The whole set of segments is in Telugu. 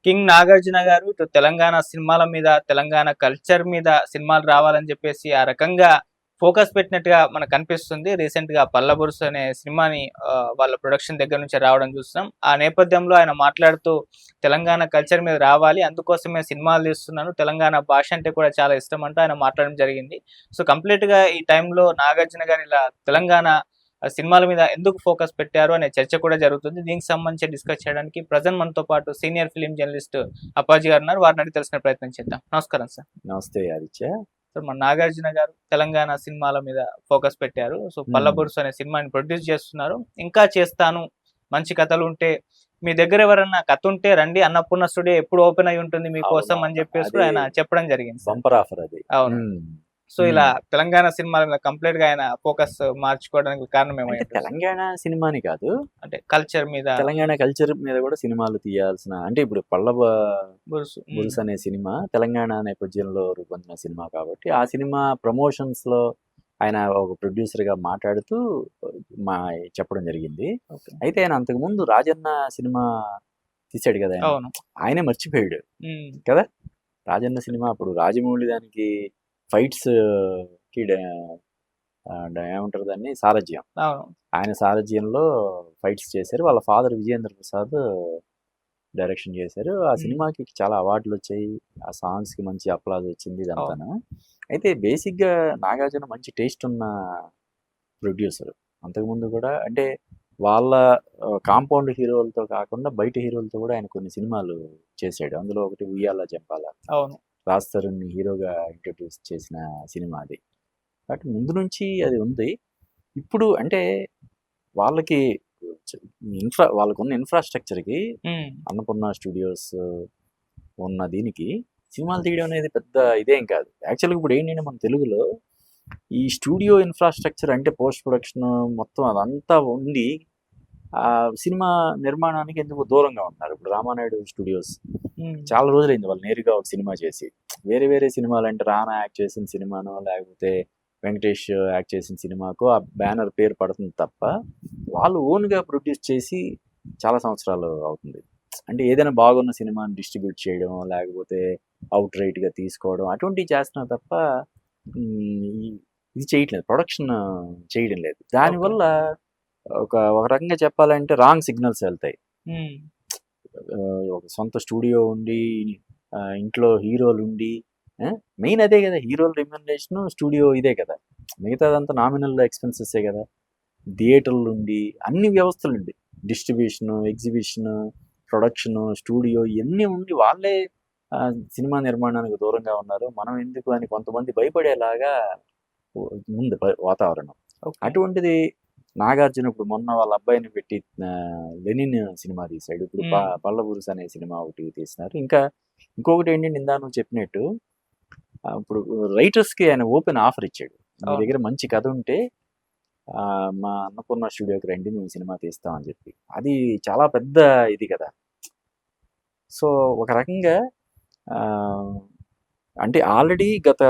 కింగ్ నాగార్జున గారు ఇటు తెలంగాణ సినిమాల మీద, తెలంగాణ కల్చర్ మీద సినిమాలు రావాలని చెప్పేసి ఆ రకంగా ఫోకస్ పెట్టినట్టుగా మనకు కనిపిస్తుంది. రీసెంట్‌గా 'పల్లబురుసు' అనే సినిమాని వాళ్ళ ప్రొడక్షన్ దగ్గర నుంచి రావడం చూస్తున్నాం. ఆ నేపథ్యంలో ఆయన మాట్లాడుతూ తెలంగాణ కల్చర్ మీద రావాలి. అందుకోసమే సినిమాలు తీస్తున్నాను. తెలంగాణ భాష అంటే కూడా చాలా ఇష్టం అంటూ ఆయన మాట్లాడడం జరిగింది. సో, కంప్లీట్‌గా ఈ టైంలో నాగార్జున గారు ఇలా తెలంగాణ సినిమాల మీద ఎందుకు ఫోకస్ పెట్టారు అనే చర్చ కూడా జరుగుతుంది. దీనికి సంబంధించి డిస్కస్ చేయడానికి ప్రెజెంట్ మనతో పాటు సీనియర్ ఫిల్మ్ జర్నలిస్ట్ అప్పాజీ గారు ఉన్నారు. వారిని అడిగి తెలుసుకునే ప్రయత్నం చేద్దాం. నమస్కారం సార్. నమస్తే ఆదిత్య. సో, మన నాగార్జున గారు తెలంగాణ సినిమాల మీద ఫోకస్ పెట్టారు. సో, 'పల్లబురుసు' అనే సినిమాని ప్రొడ్యూస్ చేస్తున్నారు. ఇంకా చేస్తాను. మంచి కథలుంటే మీ దగ్గర ఎవరన్నా కథ ఉంటే రండి. అన్నపూర్ణ స్టూడియో ఎప్పుడు ఓపెన్ అయ్యి ఉంటుంది మీకోసం అని చెప్పేసి కూడా ఆయన చెప్పడం జరిగింది సార్. బంపర్ ఆఫర్ అది. అవును. సో, ఇలా తెలంగాణ సినిమాల మీద కంప్లీట్‌గా ఆయన ఫోకస్ మార్చుకోవడానికి కారణం ఏమై అంటే ఉంటుంది? తెలంగాణ సినిమాని కాదు, అంటే కల్చర్ మీద తెలంగాణ కల్చర్ మీద కూడా సినిమాలు తీయాల్సిన, అంటే ఇప్పుడు బురుసు. బురుస్ అనే సినిమా తెలంగాణ నేపథ్యంలో రూపొందిన సినిమా కాబట్టి ఆ సినిమా ప్రమోషన్స్ లో ఆయన ఒక ప్రొడ్యూసర్ గా మాట్లాడుతూ మా చెప్పడం జరిగింది. ఓకే. అయితే ఆయన అంతకుముందు రాజన్న సినిమా తీశాడు కదా, అవును. ఆయనే మర్చిపోయాడు హ్మ్. కదా. రాజన్న సినిమా అప్పుడు రాజమౌళి దానికి ఫైట్స్ కి ఏమంటారు దాన్ని, సారథ్యం. అవును. ఆయన సారథ్యంలో ఫైట్స్ చేశారు. వాళ్ళ ఫాదర్ విజయేంద్ర ప్రసాద్ డైరెక్షన్ చేశారు. ఆ సినిమాకి చాలా అవార్డులు వచ్చాయి. ఆ సాంగ్స్ కి మంచి అప్లాజ్ వచ్చింది ఇదంతాను. అయితే బేసిక్ గా నాగార్జున మంచి టేస్ట్ ఉన్న ప్రొడ్యూసర్. అంతకుముందు కూడా అంటే వాళ్ళ కాంపౌండ్ హీరోలతో కాకుండా బయట హీరోలతో కూడా ఆయన కొన్ని సినిమాలు చేశాడు. అందులో ఒకటి ఉయ్యాల జంపాల, అవును. రాజ్ తరుణ్ హీరోగా ఇంట్రడ్యూస్ చేసిన సినిమా అది. కాబట్టి ముందు నుంచి అది ఉంది. ఇప్పుడు అంటే వాళ్ళకి వాళ్ళకున్న ఇన్ఫ్రాస్ట్రక్చర్కి, హ్మ్. అన్నపూర్ణ స్టూడియోస్ ఉన్న దీనికి సినిమాలు తీయడం అనేది పెద్ద ఇదేం కాదు. యాక్చువల్గా ఇప్పుడు ఏంటంటే మన తెలుగులో ఈ స్టూడియో ఇన్ఫ్రాస్ట్రక్చర్ అంటే పోస్ట్ ప్రొడక్షన్ మొత్తం అదంతా ఉండి ఆ సినిమా నిర్మాణానికి ఎందుకు దూరంగా ఉన్నారు. ఇప్పుడు రామానాయుడు స్టూడియోస్ హ్మ్. చాలా రోజులైంది వాళ్ళు నేరుగా ఒక సినిమా చేసి. వేరే వేరే సినిమాలు అంటే రానా యాక్ట్ చేసిన సినిమానో లేకపోతే వెంకటేష్ యాక్ట్ చేసిన సినిమాకు ఆ బ్యానర్ పేరు పడుతుంది తప్ప వాళ్ళు ఓన్గా ప్రొడ్యూస్ చేసి చాలా సంవత్సరాలు అవుతుంది. అంటే ఏదైనా బాగున్న సినిమాని డిస్ట్రిబ్యూట్ చేయడం లేకపోతే అవుట్ రైట్గా తీసుకోవడం అటువంటివి చేస్తున్నారు తప్ప ఇది చేయట్లేదు, ప్రొడక్షన్ చేయడం లేదు. దానివల్ల ఒక రకంగా చెప్పాలంటే రాంగ్ సిగ్నల్స్ వెళ్తాయి. హ్మ్. ఒక సొంత స్టూడియో ఉండి ఇంట్లో హీరోలు ఉండి మెయిన్ అదే కదా, హీరోల రెమ్యునరేషన్ స్టూడియో ఇదే కదా, మిగతాదంతా నామినల్ ఎక్స్పెన్సెసే కదా. థియేటర్లు ఉండి అన్ని వ్యవస్థలు ఉండి డిస్ట్రిబ్యూషన్, ఎగ్జిబిషన్, ప్రొడక్షన్, స్టూడియో ఇవన్నీ ఉండి వాళ్ళే సినిమా నిర్మాణానికి దూరంగా ఉన్నారు. మనం ఎందుకు అని కొంతమంది భయపడేలాగా ఉంది వాతావరణం. అటువంటిది నాగార్జున ఇప్పుడు మొన్న వాళ్ళ అబ్బాయిని పెట్టి లెనిన్ సినిమా తీశాడు. ఇప్పుడు పల్లబురుసు అనే సినిమా ఒకటి తీసినారు. ఇంకొకటి ఏంటంటే ఇందా నువ్వు చెప్పినట్టు ఇప్పుడు రైటర్స్కి ఆయన ఓపెన్ ఆఫర్ ఇచ్చాడు. మీ దగ్గర మంచి కథ ఉంటే మా అన్నపూర్ణ స్టూడియోకి రండి, మేము సినిమా తీస్తామని చెప్పి. అది చాలా పెద్ద ఇది కదా. సో ఒక రకంగా అంటే ఆల్రెడీ గత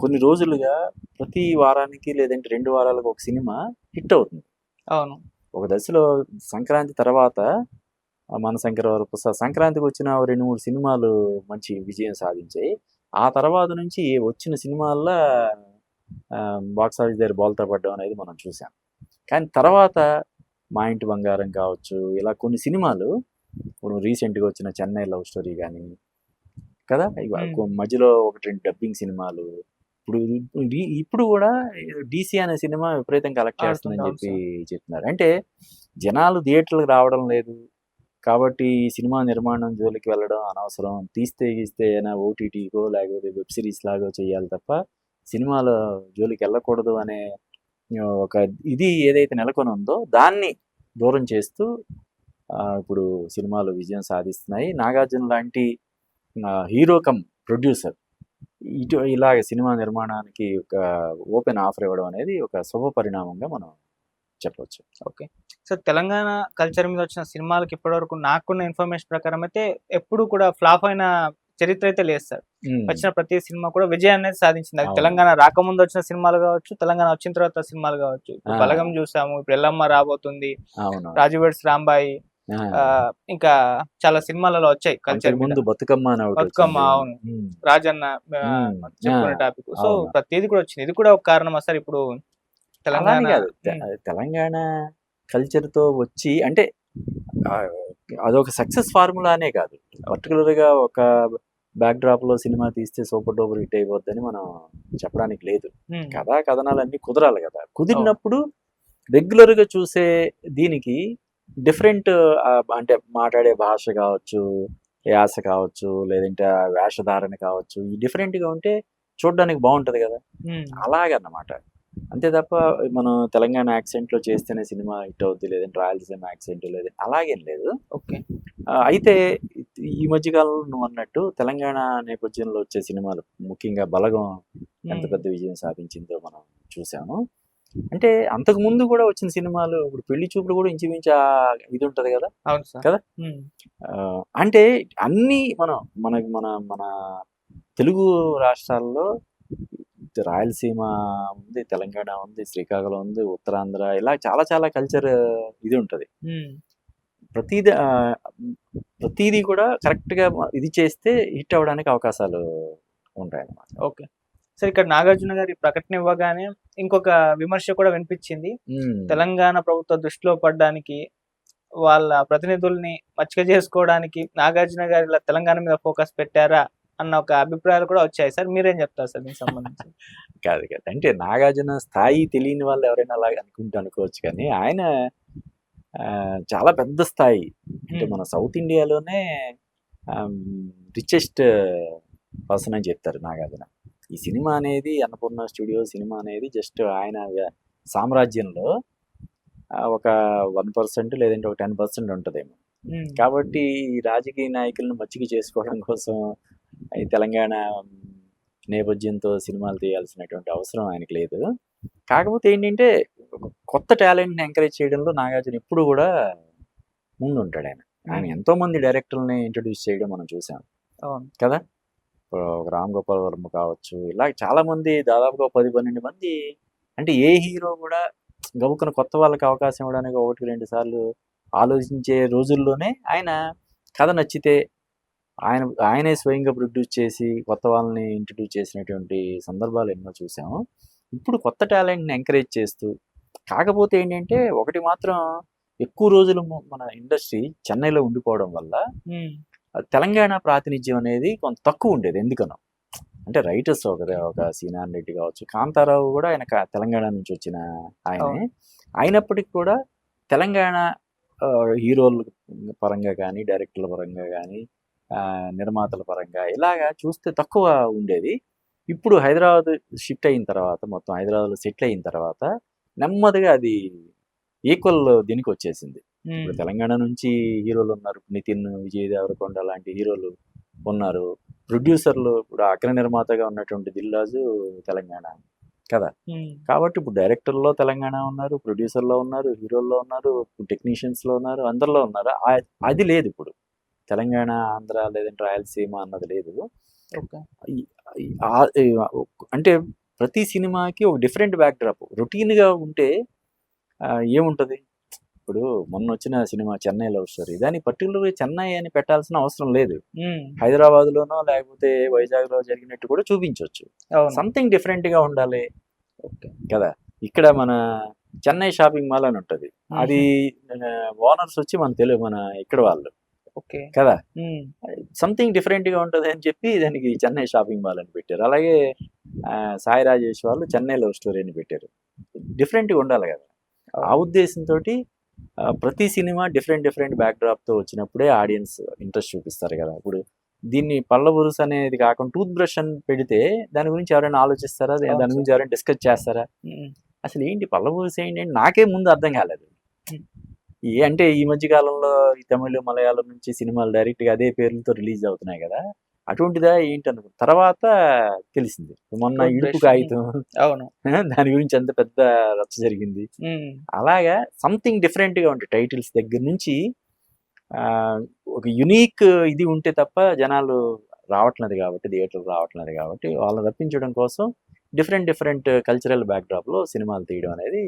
కొన్ని రోజులుగా ప్రతి వారానికి లేదంటే 2 వారాలకు ఒక సినిమా హిట్ అవుతుంది. అవును. ఒక దశలో సంక్రాంతి తర్వాత మన శంకరవరప్రసాద్ సంక్రాంతికి వచ్చిన 2-3 సినిమాలు మంచి విజయం సాధించాయి. ఆ తర్వాత నుంచి వచ్చిన సినిమాల్లో బాక్స్ ఆఫీస్ దగ్గర బోల్తా పడ్డం అనేది మనం చూసాం. కానీ తర్వాత మా ఇంటి బంగారం కావచ్చు, ఇలా కొన్ని సినిమాలు ఇప్పుడు రీసెంట్గా వచ్చిన చెన్నై లవ్ స్టోరీ కానీ కదా, మధ్యలో 1-2 డబ్బింగ్ సినిమాలు, ఇప్పుడు కూడా DC అనే సినిమా విపరీతం కలెక్ట్ చేస్తుందని చెప్పి చెప్తున్నారు. అంటే జనాలు థియేటర్లకు రావడం లేదు కాబట్టి సినిమా నిర్మాణం జోలికి వెళ్ళడం అనవసరం. తీస్తే అయినా OTTకో లేకపోతే వెబ్ సిరీస్ లాగో చేయాలి తప్ప సినిమాల జోలికి వెళ్ళకూడదు అనే ఒక ఇది ఏదైతే నెలకొని ఉందో దాన్ని దూరం చేస్తూ ఇప్పుడు సినిమాలు విజయం సాధిస్తున్నాయి. నాగార్జున లాంటి హీరో కమ్ ప్రొడ్యూసర్ ఇలాగ సినిమా నిర్మాణానికి ఒక ఓపెన్ ఆఫర్ ఇవ్వడం అనేది ఒక శుభ పరిణామంగా మనం చెప్పవచ్చు. ఓకే. సో తెలంగాణ కల్చర్ మీద వచ్చిన సినిమాలకి ఇప్పటివరకు నాకున్న ఇన్ఫర్మేషన్ ప్రకారం అయితే ఎప్పుడు కూడా ఫ్లాప్ అయిన చరిత్ర అయితే లేదు సార్. వచ్చిన ప్రతి సినిమా కూడా విజయాన్ని అనేది సాధించింది. అది తెలంగాణ రాకముందు వచ్చిన సినిమాలు కావచ్చు, తెలంగాణ వచ్చిన తర్వాత సినిమాలు కావచ్చు. బలగం చూసాము, ఇప్పుడు ఎల్లమ్మ రాబోతుంది, రాజు వెడ్స్ రాంబాయి, ఆ, ఇంకా చాలా సినిమాలలో వచ్చాయి కల్చర్ మీద. ముందు బతుకమ్మ అని ఒకటి బతుకమ్మ, వచ్చింది. అవును. ఉమ్, రాజన్న ఉమ్, మనం ఆ, చెప్పుకునే టాపిక్. సో అవును. ప్రతిదీ కూడా వచ్చింది. ఇది కూడా ఒక కారణమా సార్ ఇప్పుడు అలానే తెలంగాణ? కాదు, తెలంగాణ కల్చర్ తో వచ్చి అంటే ఆ, అదొక సక్సెస్ ఫార్ములానే కాదు. పర్టికులర్ గా ఒక బ్యాక్ డ్రాప్ లో సినిమా తీస్తే సూపర్ డూపర్ హిట్ అయిపోద్దని మనం చెప్పడానికి లేదు. కథా కథనాలన్నీ కుదరాలి కదా. కుదిరినప్పుడు రెగ్యులర్ గా చూసే దీనికి డిఫరెంట్, అంటే మాట్లాడే భాష కావచ్చు, యాస కావచ్చు, లేదంటే ఆ వేషధారణ కావచ్చు, ఈ different గా ఉంటే చూడడానికి బాగుంటది కదా. అలాగన్నమాట. అంతే తప్ప మనం తెలంగాణ యాక్సెంట్ లో చేస్తేనే సినిమా హిట్ అవుద్ది, లేదంటే రాయలసీమ యాక్సెంట్ లేదంటే అలాగేం లేదు. ఓకే. అయితే ఈ మధ్య కాలంలో నువ్వు అన్నట్టు తెలంగాణ నేపథ్యంలో వచ్చే సినిమాలు, ముఖ్యంగా బలగం ఎంత పెద్ద విజయం సాధించిందో మనం చూసాము. అంటే అంతకు ముందు కూడా వచ్చిన సినిమాలు, ఇప్పుడు పెళ్లి చూపులు కూడా ఇంచుమించు ఇది ఉంటది కదా. అవును సార్. కదా. అంటే అన్ని మనం మన మన మన తెలుగు రాష్ట్రాల్లో రాయలసీమ ఉంది, తెలంగాణ ఉంది, శ్రీకాకుళం ఉంది, ఉత్తరాంధ్ర, ఇలా చాలా చాలా కల్చర్ ఇది ఉంటది. ప్రతిదీ ప్రతిదీ కూడా కరెక్ట్ గా ఇది చేస్తే హిట్ అవ్వడానికి అవకాశాలు ఉంటాయి అన్నమాట. ఓకే. సరే, ఇక్కడ నాగార్జున గారి ప్రకటన ఇవ్వగానే ఇంకొక విమర్శ కూడా వినిపించింది. తెలంగాణ ప్రభుత్వ దృష్టిలో పడడానికి, వాళ్ళ ప్రతినిధుల్ని మచ్చిక చేసుకోవడానికి నాగార్జున గారి ఇలా తెలంగాణ మీద ఫోకస్ పెట్టారా అన్న ఒక అభిప్రాయాలు కూడా వచ్చాయి సార్. మీరేం చెప్తారు సార్ దీనికి సంబంధించి? కాదు కాదు, అంటే నాగార్జున స్థాయి తెలియని వాళ్ళు ఎవరైనా అలాగ అనుకోవచ్చు, కానీ ఆయన చాలా పెద్ద స్థాయి. అంటే మన సౌత్ ఇండియాలోనే రిచెస్ట్ పర్సన్ అని చెప్తారు నాగార్జున. ఈ సినిమా అనేది అన్నపూర్ణ స్టూడియో సినిమా అనేది జస్ట్ ఆయన సామ్రాజ్యంలో ఒక 1% లేదంటే ఒక 10% ఉంటుందేమో. కాబట్టి ఈ రాజకీయ నాయకులను మచ్చిక చేసుకోవడం కోసం ఈ తెలంగాణ నేపథ్యంతో సినిమాలు తీయాల్సినటువంటి అవసరం ఆయనకి లేదు. కాకపోతే ఏంటంటే కొత్త టాలెంట్ని ఎంకరేజ్ చేయడంలో నాగార్జున ఎప్పుడు కూడా ముందు ఉంటాడు. ఆయన ఎంతో మంది డైరెక్టర్ని ఇంట్రడ్యూస్ చేయడం మనం చూసాం కదా. ఒక రామ్ గోపాల్ వర్మ కావచ్చు, ఇలా చాలా మంది, దాదాపుగా 10-12 మంది. అంటే ఏ హీరో కూడా గబుక్కున కొత్త వాళ్ళకి అవకాశం ఇవ్వడానికి 1-2 సార్లు ఆలోచించే రోజుల్లోనే ఆయన కథ నచ్చితే ఆయనే స్వయంగా ప్రొడ్యూస్ చేసి కొత్త వాళ్ళని ఇంట్రడ్యూస్ చేసినటువంటి సందర్భాలు ఎన్నో చూసాము. ఇప్పుడు కొత్త టాలెంట్ని ఎంకరేజ్ చేస్తూ, కాకపోతే ఏంటంటే ఒకటి మాత్రం, ఎక్కువ రోజులు మన ఇండస్ట్రీ చెన్నైలో ఉండిపోవడం వల్ల తెలంగాణ ప్రాతినిధ్యం అనేది కొంత తక్కువ ఉండేది. ఎందుకనో అంటే రైటర్స్ ఒక సీనాన్ రెడ్డి కావచ్చు, కాంతారావు కూడా ఆయన తెలంగాణ నుంచి వచ్చిన ఆయనే. అయినప్పటికీ కూడా తెలంగాణ హీరోల పరంగా కానీ, డైరెక్టర్ల పరంగా కానీ, నిర్మాతల పరంగా ఇలాగా చూస్తే తక్కువ ఉండేది. ఇప్పుడు హైదరాబాద్ షిఫ్ట్ అయిన తర్వాత, మొత్తం హైదరాబాద్లో సెటిల్ అయిన తర్వాత నెమ్మదిగా అది ఈక్వల్ దీనికి వచ్చేసింది. ఇప్పుడు తెలంగాణ నుంచి హీరోలు ఉన్నారు, నితిన్, విజయ్ దేవరకొండ లాంటి హీరోలు ఉన్నారు. ప్రొడ్యూసర్లు ఇప్పుడు అగ్ర నిర్మాతగా ఉన్నటువంటి దిల్ రాజు తెలంగాణ కదా. కాబట్టి ఇప్పుడు డైరెక్టర్లో తెలంగాణ ఉన్నారు, ప్రొడ్యూసర్లో ఉన్నారు, హీరోల్లో ఉన్నారు, టెక్నీషియన్స్లో ఉన్నారు, అందరిలో ఉన్నారు. అది లేదు ఇప్పుడు. తెలంగాణ, ఆంధ్ర లేదంటే రాయలసీమ అన్నది లేదు. అంటే ప్రతి సినిమాకి ఒక డిఫరెంట్ బ్యాక్ డ్రాప్. రొటీన్గా ఉంటే ఏముంటుంది. ఇప్పుడు మొన్న వచ్చిన సినిమా చెన్నై లవ్ స్టోరీ, దానికి పర్టికులర్గా చెన్నై అని పెట్టాల్సిన అవసరం లేదు. హైదరాబాద్ లోనో లేకపోతే వైజాగ్ లో జరిగినట్టు కూడా చూపించవచ్చు. సంథింగ్ డిఫరెంట్ గా ఉండాలి కదా. ఇక్కడ మన చెన్నై షాపింగ్ మాల్ అని ఉంటది, అది ఓనర్స్ వచ్చి మన ఇక్కడ వాళ్ళు కదా. సంథింగ్ డిఫరెంట్ గా ఉంటది అని చెప్పి దానికి చెన్నై షాపింగ్ మాల్ అని పెట్టారు. అలాగే సాయి రాజేష్ వాళ్ళు చెన్నై లవ్ స్టోరీ అని పెట్టారు. డిఫరెంట్ గా ఉండాలి కదా. ఆ ఉద్దేశంతో ప్రతి సినిమా డిఫరెంట్ బ్యాక్ డ్రాప్ తో వచ్చినప్పుడే ఆడియన్స్ ఇంట్రెస్ట్ చూపిస్తారు కదా. ఇప్పుడు దీన్ని పళ్ళ బురుసు అనేది కాకుండా టూత్ బ్రష్ అని పెడితే దాని గురించి ఎవరైనా ఆలోచిస్తారా, దాని గురించి ఎవరైనా డిస్కస్ చేస్తారా? అసలు ఏంటి పళ్ళ బురుసు ఏంటి నాకే ముందు అర్థం కాలేదు. అంటే ఈ మధ్య కాలంలో ఈ తమిళ, మలయాళం నుంచి సినిమాలు డైరెక్ట్ గా అదే పేర్లతో రిలీజ్ అవుతున్నాయి కదా, అటువంటిదా ఏంటి అనుకో. తర్వాత తెలిసింది మొన్న ఇడుపు కాగితం, దాని గురించి ఎంత పెద్ద రచ్చ జరిగింది. అలాగా సంథింగ్ డిఫరెంట్ గా ఉంటాయి టైటిల్స్ దగ్గర నుంచి. ఒక యునీక్ ఇది ఉంటే తప్ప జనాలు రావట్లేదు కాబట్టి, థియేటర్ రావట్లేదు కాబట్టి, వాళ్ళని రప్పించడం కోసం డిఫరెంట్ కల్చరల్ బ్యాక్ డ్రాప్ లో సినిమాలు తీయడం అనేది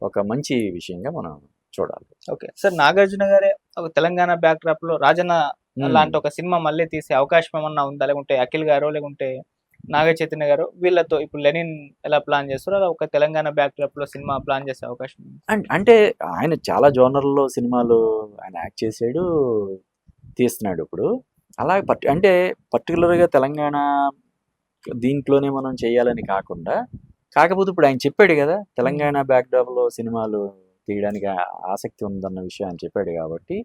ఒక మంచి విషయంగా మనం చూడాలి. ఓకే సార్, నాగార్జున గారే ఒక తెలంగాణ బ్యాక్ డ్రాప్ లో రాజన్న లాంటి ఒక సినిమా మళ్ళీ తీసే అవకాశం ఏమన్నా ఉందా, లేకుంటే అఖిల్ గారు లేకుంటే నాగ చైతన్య గారు వీళ్ళతో ఇప్పుడు లెనిన్ ఎలా ప్లాన్ చేస్తారో అలా ఒక తెలంగాణ బ్యాక్ డ్రాప్ లో సినిమా ప్లాన్ చేసే అవకాశం ఉంది? అంటే ఆయన చాలా జోనర్లో సినిమాలు ఆయన యాక్ట్ చేసాడు, తీస్తున్నాడు ఇప్పుడు. అలా అంటే పర్టికులర్గా తెలంగాణ దీంట్లోనే మనం చేయాలని కాకపోతే ఇప్పుడు ఆయన చెప్పాడు కదా, తెలంగాణ బ్యాక్డ్రాప్లో సినిమాలు తీయడానికి ఆసక్తి ఉందన్న విషయం ఆయన చెప్పాడు కాబట్టి,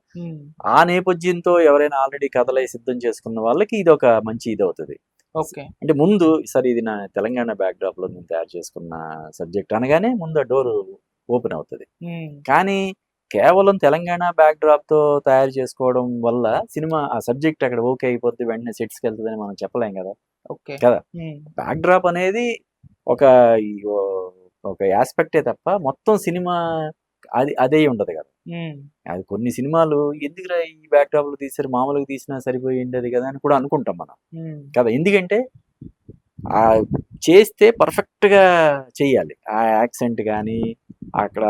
ఆ నేపథ్యంతో ఎవరైనా ఆల్రెడీ కథలై సిద్ధం చేసుకున్న వాళ్ళకి ఇది ఒక మంచి ఇది అవుతుంది. ఓకే, అంటే ముందు సరే ఇది నా తెలంగాణ బ్యాక్డ్రాప్లో నేను తయారు చేసుకున్న సబ్జెక్ట్ అనగానే ముందు ఆ డోర్ ఓపెన్ అవుతుంది. కానీ కేవలం తెలంగాణ బ్యాక్డ్రాప్తో తయారు చేసుకోవడం వల్ల సినిమా ఆ సబ్జెక్ట్ అక్కడ ఓకే అయిపోద్ది, వెంటనే సెట్స్కి వెళ్తుందని మనం చెప్పలేం కదా. ఓకే కదా, బ్యాక్డ్రాప్ అనేది ఒక ఒక ఆస్పెక్టే తప్ప మొత్తం సినిమా అదే ఉండదు కదా. అది కొన్ని సినిమాలు ఎందుకురా ఈ బ్యాక్డ్రాప్ లో తీసారు, మామూలుగా తీసినా సరిపోయింది అది కదా అని కూడా అనుకుంటాం మనం కదా. ఎందుకంటే ఆ చేస్తే పర్ఫెక్ట్ గా చెయ్యాలి, ఆ యాక్సెంట్ కానీ అక్కడ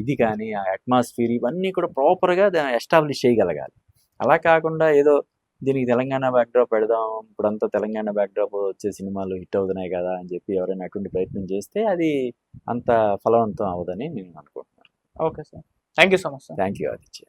ఇది కానీ ఆ అట్మాస్ఫియర్ ఇవన్నీ కూడా ప్రాపర్ గా ఎస్టాబ్లిష్ చేయగలగాలి. అలా కాకుండా ఏదో దీనికి తెలంగాణ బ్యాక్డ్రాప్ పెడదాం, ఇప్పుడంతా తెలంగాణ బ్యాక్డ్రాప్ వచ్చే సినిమాలు హిట్ అవుతున్నాయి కదా అని చెప్పి ఎవరైనా అటువంటి ప్రయత్నం చేస్తే అది అంత ఫలవంతం అవ్వదని నేను అనుకుంటున్నాను. Okay sir, thank you so much sir. Thank you Aditya.